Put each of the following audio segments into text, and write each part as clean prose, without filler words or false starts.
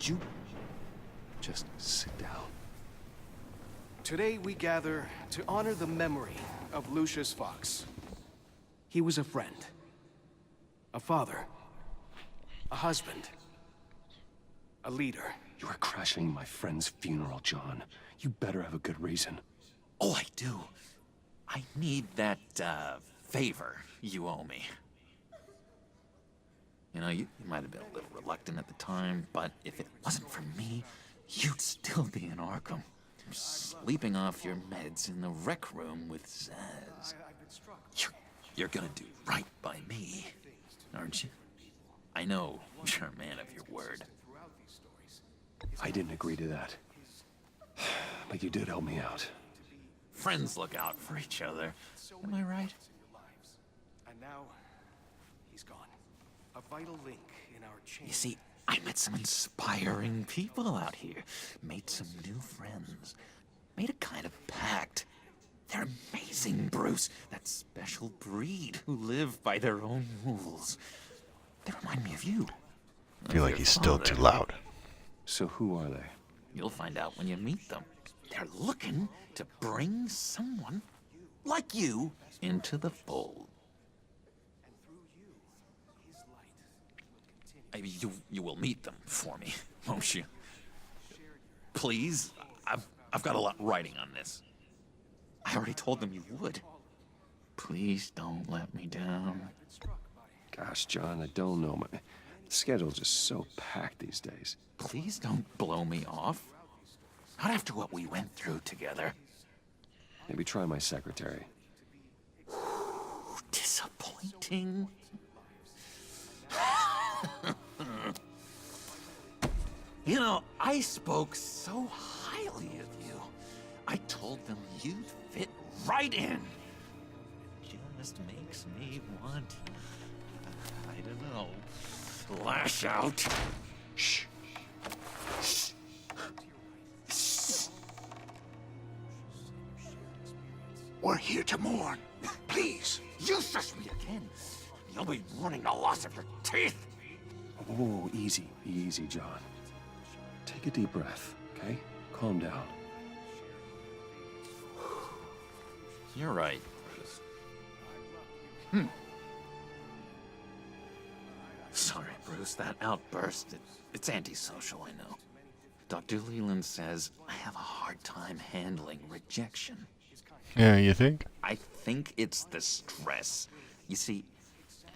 you just sit down? Today we gather to honor the memory of Lucius Fox. He was a friend, a father, a husband, a leader. You are crashing my friend's funeral, John. You better have a good reason. Oh, I do. I need that, favor you owe me. You know, you might have been a little reluctant at the time, but if it wasn't for me, you'd still be in Arkham. Sleeping off your meds in the rec room with Zaz. You're gonna do right by me, aren't you? I know you're a man of your word. I didn't agree to that. But you did help me out. Friends look out for each other. Am I right? And now, he's gone. A vital link in our chain. You see, I met some inspiring people out here. Made some new friends. Made a kind of pact. They're amazing, Bruce. That special breed who live by their own rules. They remind me of you. I feel like he's still too loud. So who are they? You'll find out when you meet them. They're looking to bring someone like you into the fold. You will meet them for me, won't you? Please, I've got a lot riding on this. I already told them you would. Please don't let me down. Gosh, John, I don't know. My schedule's just so packed these days. Please don't blow me off. Not after what we went through together. Maybe try my secretary. Disappointing. You know, I spoke so highly of you. I told them you'd fit right in. Just makes me want, I don't know, lash out. Shh. We're here to mourn. Please, you shush me again. You'll be mourning the loss of your teeth. Whoa, easy, easy, John. Take a deep breath, okay? Calm down. You're right, Bruce. Sorry, Bruce, that outburst, it's antisocial, I know. Dr. Leland says I have a hard time handling rejection. Yeah, you think? I think it's the stress. You see,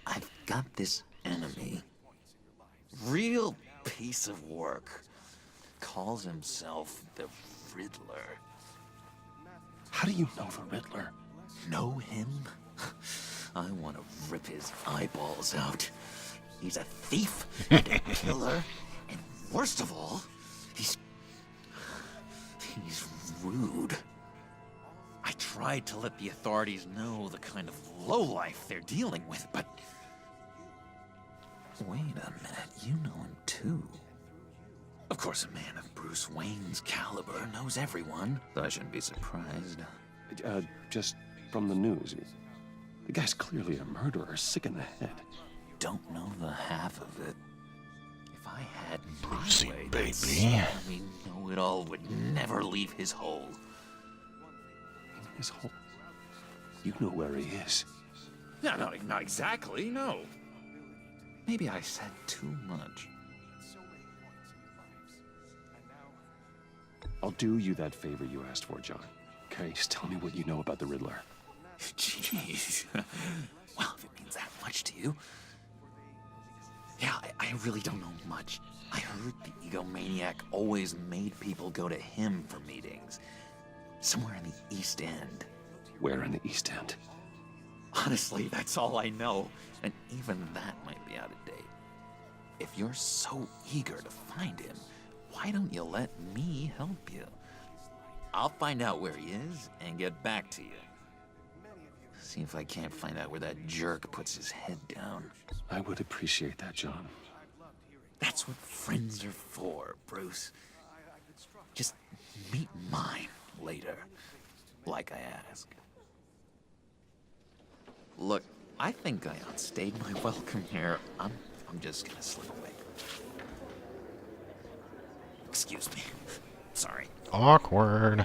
I've got this enemy. Real piece of work. Calls himself the Riddler. How do you know the Riddler? Know him? I want to rip his eyeballs out. He's a thief and a killer, and worst of all, he's rude. I tried to let the authorities know the kind of lowlife they're dealing with, but... Wait a minute, you know him too. Of course, a man of Bruce Wayne's caliber knows everyone, so I shouldn't be surprised. Just from the news. The guy's clearly a murderer, sick in the head. Don't know the half of it. If I had Brucey, my way, baby. that me know-it-all would never leave his hole. His whole... You know where he is. No, not exactly, no. Maybe I said too much. I'll do you that favor you asked for, John. Okay, just tell me what you know about the Riddler. Jeez. Well, if it means that much to you. Yeah, I really don't know much. I heard the egomaniac always made people go to him for meetings. Somewhere in the East End. Where in the East End? Honestly, that's all I know. And even that might be out of date. If you're so eager to find him, why don't you let me help you? I'll find out where he is and get back to you. See if I can't find out where that jerk puts his head down. I would appreciate that, John. That's what friends are for, Bruce. Just meet mine later, like I asked. Look, I think I outstayed my welcome here. I'm just gonna slip away. Excuse me. Sorry. Awkward.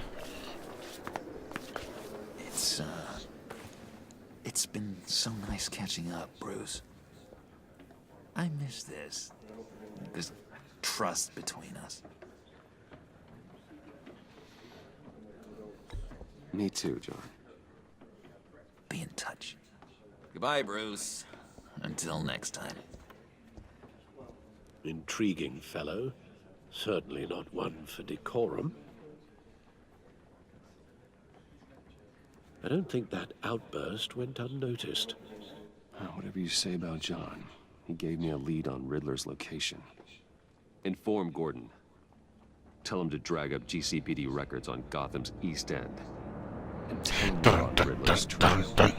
It's been so nice catching up, Bruce. I miss this trust between us. Me too, John. Be in touch. Goodbye, Bruce. Until next time. Intriguing fellow. Certainly not one for decorum. I don't think that outburst went unnoticed. Whatever you say about John, he gave me a lead on Riddler's location. Inform Gordon. Tell him to drag up GCPD records on Gotham's East End. And tell him about Riddler's trail.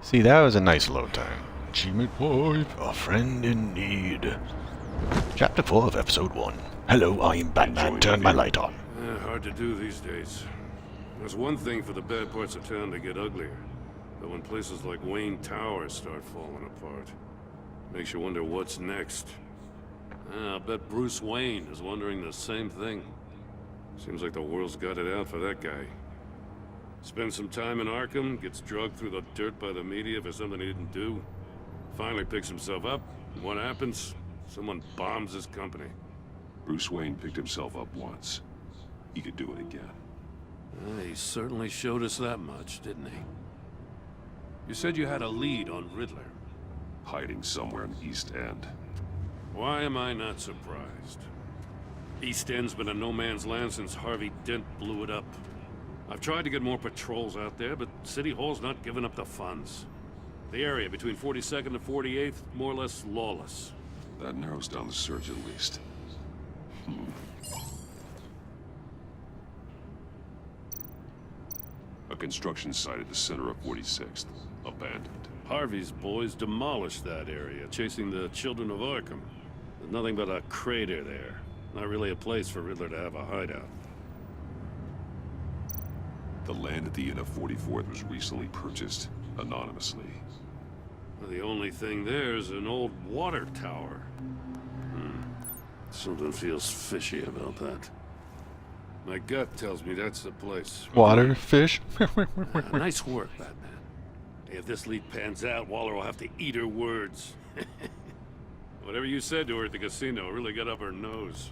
See, that was a nice load time. Achievement 5, a friend in need. Chapter 4 of Episode 1. Hello, I am Batman. Turn my light on. Hard to do these days. There's one thing for the bad parts of town to get uglier. But when places like Wayne Tower start falling apart, makes you wonder what's next. I bet Bruce Wayne is wondering the same thing. Seems like the world's got it out for that guy. Spends some time in Arkham, gets drugged through the dirt by the media for something he didn't do. Finally picks himself up, and what happens? Someone bombs his company. Bruce Wayne picked himself up once. He could do it again. He certainly showed us that much, didn't he? You said you had a lead on Riddler. Hiding somewhere in East End. Why am I not surprised? East End's been a no-man's land since Harvey Dent blew it up. I've tried to get more patrols out there, but City Hall's not giving up the funds. The area between 42nd and 48th, more or less lawless. That narrows down the search at least. A construction site at the center of 46th. Abandoned. Harvey's boys demolished that area, chasing the children of Arkham. There's nothing but a crater there. Not really a place for Riddler to have a hideout. The land at the end of 44th was recently purchased, anonymously. The only thing there is an old water tower. Something feels fishy about that. My gut tells me that's the place. Water, fish. Nice work, Batman. If this lead pans out, Waller will have to eat her words. Whatever you said to her at the casino really got up her nose.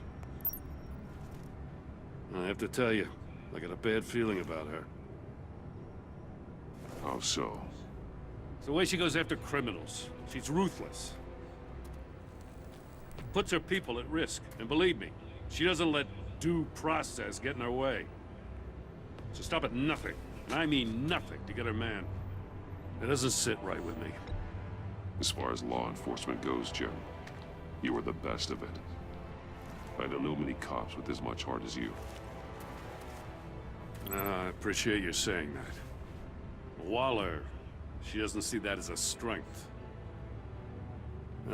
I have to tell you, I got a bad feeling about her. How so? It's the way she goes after criminals. She's ruthless. Puts her people at risk. And believe me, she doesn't let due process get in her way. She'll stop at nothing, and I mean nothing, to get her man. It doesn't sit right with me. As far as law enforcement goes, Jim, you are the best of it. I don't know many cops with as much heart as you. I appreciate you saying that. Waller, she doesn't see that as a strength.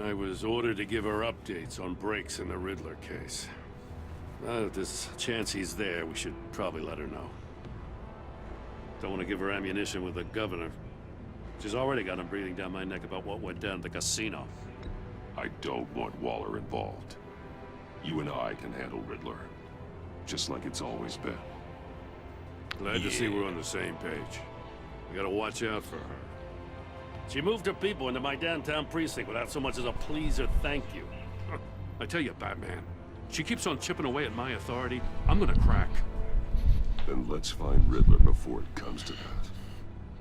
I was ordered to give her updates on breaks in the Riddler case. If there's a chance he's there, we should probably let her know. Don't want to give her ammunition with the governor. She's already got him breathing down my neck about what went down at the casino. I don't want Waller involved. You and I can handle Riddler, just like it's always been. Glad to see we're on the same page. We gotta watch out for her. She moved her people into my downtown precinct without so much as a please or thank you. I tell you, Batman, she keeps on chipping away at my authority, I'm gonna crack. Then let's find Riddler before it comes to that.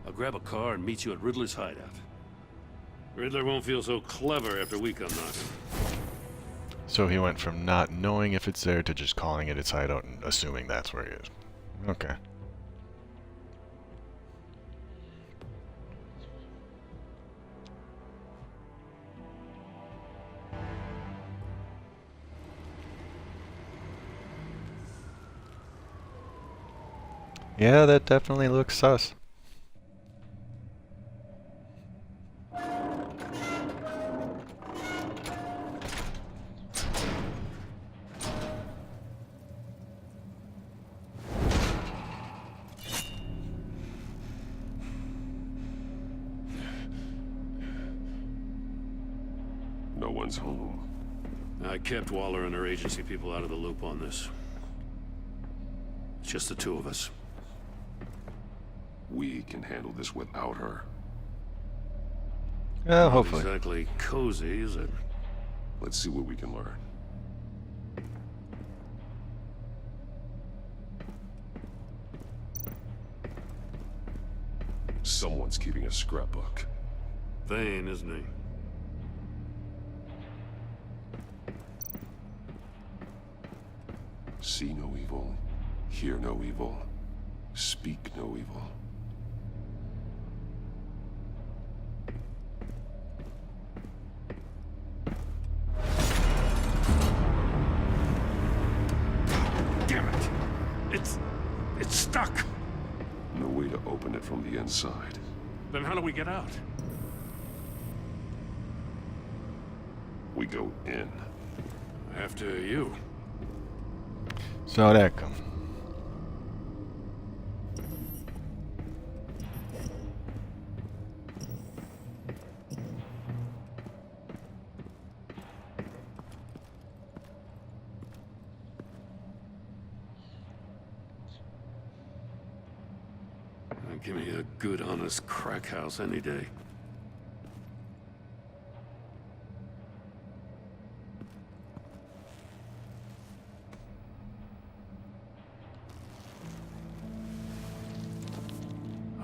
I'll grab a car and meet you at Riddler's hideout. Riddler won't feel so clever after we come knocking. So he went from not knowing if it's there to just calling it its hideout and assuming that's where he is. Okay. Yeah, that definitely looks sus. everyone's home. I kept Waller and her agency people out of the loop on this. It's just the two of us. We can handle this without her. Yeah, hopefully. Not exactly cozy, is it? Let's see what we can learn. Someone's keeping a scrapbook. Vain, isn't he? See no evil, hear no evil, speak no evil. Damn it! It's stuck! No way to open it from the inside. Then how do we get out? We go in. After you. So that come. Give me a good, honest crack house any day.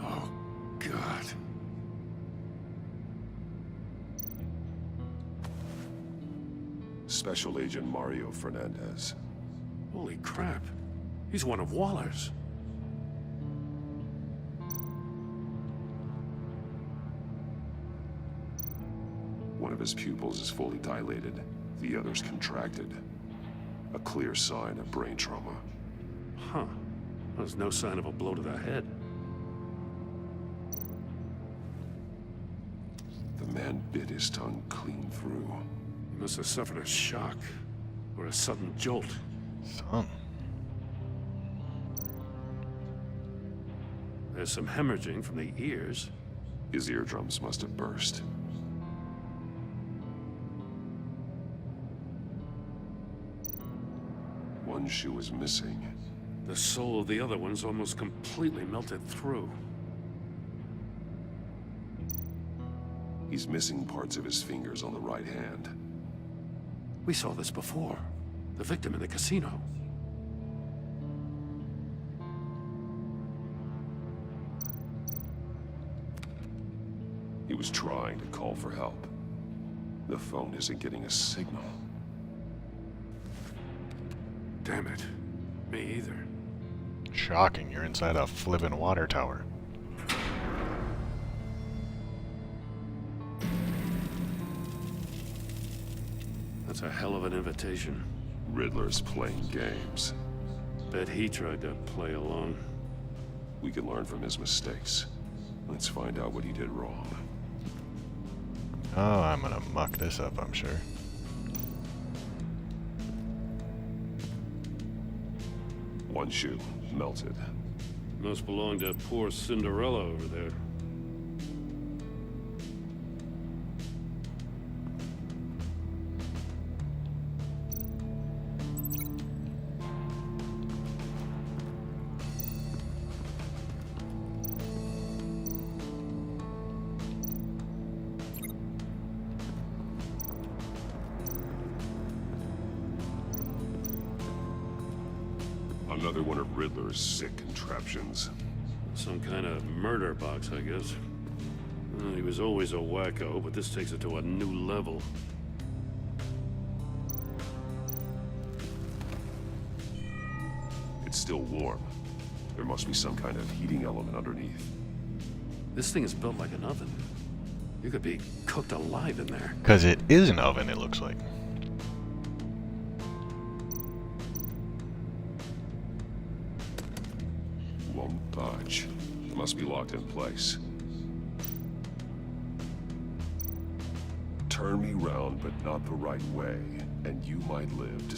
Oh, God. Special Agent Mario Fernandez. Holy crap. He's one of Waller's. One of his pupils is fully dilated, the other's contracted. A clear sign of brain trauma. Huh. There's no sign of a blow to the head. The man bit his tongue clean through. He must have suffered a shock or a sudden jolt. Son. There's some hemorrhaging from the ears. His eardrums must have burst. One shoe is missing. The sole of the other one's almost completely melted through. He's missing parts of his fingers on the right hand. We saw this before. The victim in the casino. He was trying to call for help. The phone isn't getting a signal. Damn it. Me either. Shocking, you're inside a flippin' water tower. That's a hell of an invitation. Riddler's playing games. Bet he tried to play along. We can learn from his mistakes. Let's find out what he did wrong. Oh, I'm gonna muck this up, I'm sure. One shoe, melted. Must belong to poor Cinderella over there. Another one of Riddler's sick contraptions. Some kind of murder box, I guess. Well, he was always a wacko, but this takes it to a new level. It's still warm. There must be some kind of heating element underneath. This thing is built like an oven. You could be cooked alive in there. Because it is an oven, it looks like. Won't budge. It must be locked in place. Turn me round, but not the right way, and you might live to